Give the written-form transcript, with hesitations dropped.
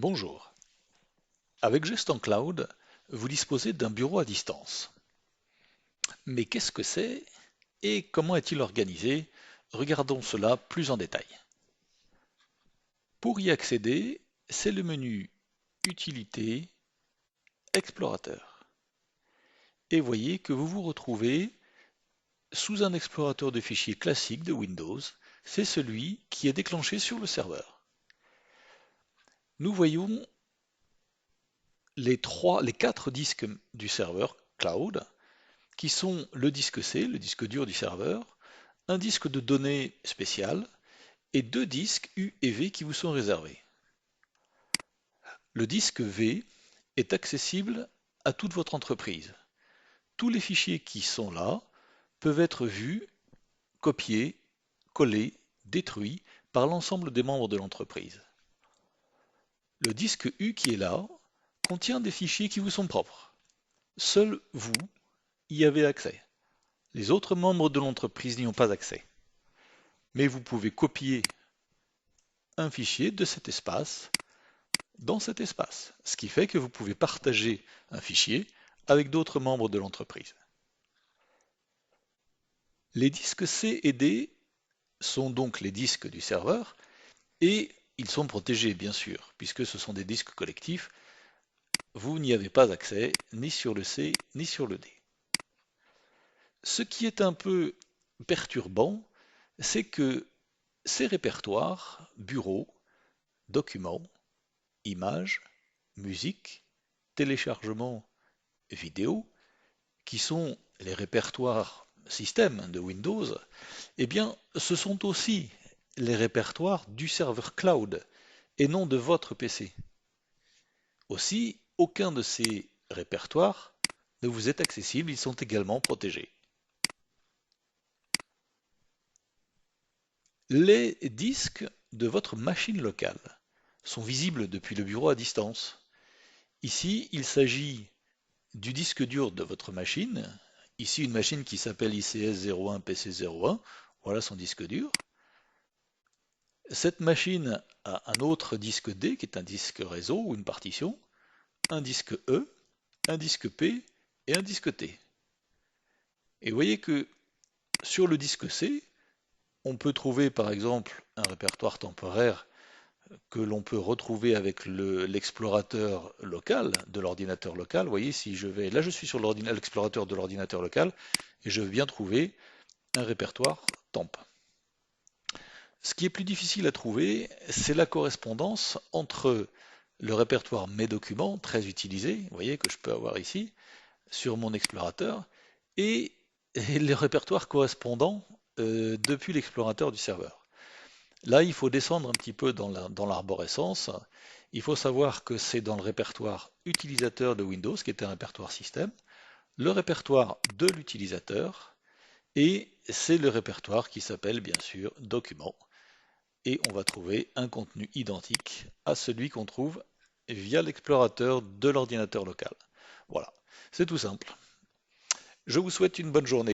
Bonjour. Avec Geston Cloud, vous disposez d'un bureau à distance. Mais qu'est-ce que c'est et comment est-il organisé? Regardons cela plus en détail. Pour y accéder, c'est le menu Utilité, Explorateur. Et voyez que vous vous retrouvez sous un explorateur de fichiers classique de Windows. C'est celui qui est déclenché sur le serveur. Nous voyons les quatre disques du serveur cloud qui sont le disque C, le disque dur du serveur, un disque de données spécial et deux disques U et V qui vous sont réservés. Le disque V est accessible à toute votre entreprise. Tous les fichiers qui sont là peuvent être vus, copiés, collés, détruits par l'ensemble des membres de l'entreprise. Le disque U qui est là contient des fichiers qui vous sont propres. Seul vous y avez accès. Les autres membres de l'entreprise n'y ont pas accès. Mais vous pouvez copier un fichier de cet espace dans cet espace, ce qui fait que vous pouvez partager un fichier avec d'autres membres de l'entreprise. Les disques C et D sont donc les disques du serveur et ils sont protégés bien sûr, puisque ce sont des disques collectifs. Vous n'y avez pas accès ni sur le C ni sur le D. Ce qui est un peu perturbant, c'est que ces répertoires, bureaux, documents, images, musique, téléchargement, vidéo, qui sont les répertoires système de Windows, eh bien, ce sont aussi les répertoires du serveur cloud et non de votre PC. Aussi, aucun de ces répertoires ne vous est accessible, ils sont également protégés. Les disques de votre machine locale sont visibles depuis le bureau à distance. Ici, il s'agit du disque dur de votre machine. Ici, une machine qui s'appelle ICS01 PC01. Voilà son disque dur. Cette machine a un autre disque D qui est un disque réseau ou une partition, un disque E, un disque P et un disque T. Et vous voyez que sur le disque C, on peut trouver par exemple un répertoire temporaire que l'on peut retrouver avec l'explorateur local de l'ordinateur local. Vous voyez, si je vais, là je suis sur l'explorateur de l'ordinateur local et je veux bien trouver un répertoire temp. Ce qui est plus difficile à trouver, c'est la correspondance entre le répertoire Mes documents, très utilisé, vous voyez que je peux avoir ici, sur mon explorateur, et le répertoire correspondant depuis l'explorateur du serveur. Là, il faut descendre un petit peu dans l'arborescence. Il faut savoir que c'est dans le répertoire utilisateur de Windows, qui est un répertoire système, le répertoire de l'utilisateur, et c'est le répertoire qui s'appelle bien sûr documents. Et on va trouver un contenu identique à celui qu'on trouve via l'explorateur de l'ordinateur local. Voilà, c'est tout simple. Je vous souhaite une bonne journée.